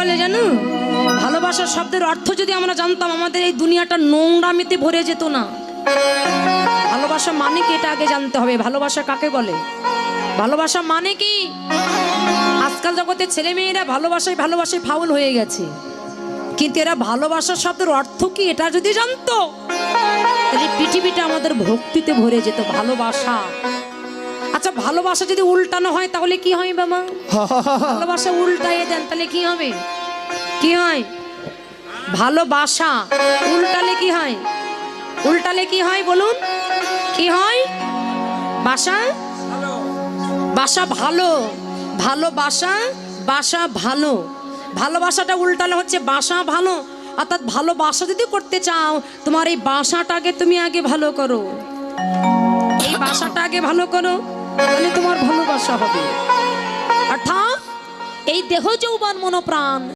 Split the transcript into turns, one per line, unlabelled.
বলে জানো, ভালোবাসার শব্দের অর্থ যদি আমরা জানতাম, আমাদের এই দুনিয়াটা নোংরামিতে ভরে যেত না। ভালোবাসা মানে কি এটা আগে জানতে হবে। ভালোবাসা কাকে বলে, ভালোবাসা মানে কি? আজকাল জগতে ছেলে মেয়েরা ভালোবাসায় ফাউল হয়ে গেছে, কিন্তু এরা ভালোবাসার শব্দের অর্থ কি এটা যদি জানতো, তাহলে পৃথিবীটা আমাদের ভক্তিতে ভরে যেত। ভালোবাসা, আচ্ছা ভালোবাসা যদি উল্টানো হয় তাহলে কি হয় বাবা? ভালোবাসা উল্টাইয়ে দেন তাহলে কি হবে? কি হয়? ভালোবাসা উল্টালে কি হয়? উল্টালে কি হয় বলুন? কি হয়? বাসা, বাসা ভালো, ভালোবাসা, বাসা ভালো। ভালোবাসাটা উল্টালে হচ্ছে বাসা ভালো। অর্থাৎ ভালোবাসা যদি করতে চাও, তোমার এই বাসাটাকে তুমি আগে ভালো করো, এই বাসাটা আগে ভালো করো, তাহলে তোমার ভালোবাসা হবে। অর্থাৎ এই দেহ যৌবন মনোপ্রাণ